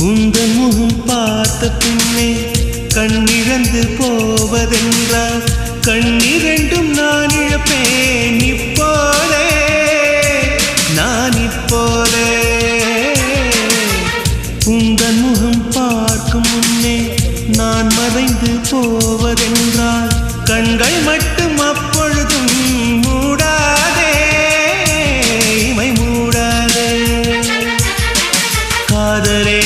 உந்தன் முகம் பார்த்த பின்னே கண்ணிழந்து போவதென்றால் கண்ணிரண்டும் நான் இழப்பேன் இப்போதே நான் இப்போதே உந்தன் முகம் பார்க்கும் முன்னே நான் மறைந்து போவதென்றால் கண்கள் மட்டும் அப்பொழுதும் மூடாதே இமை மூடாதே காதலே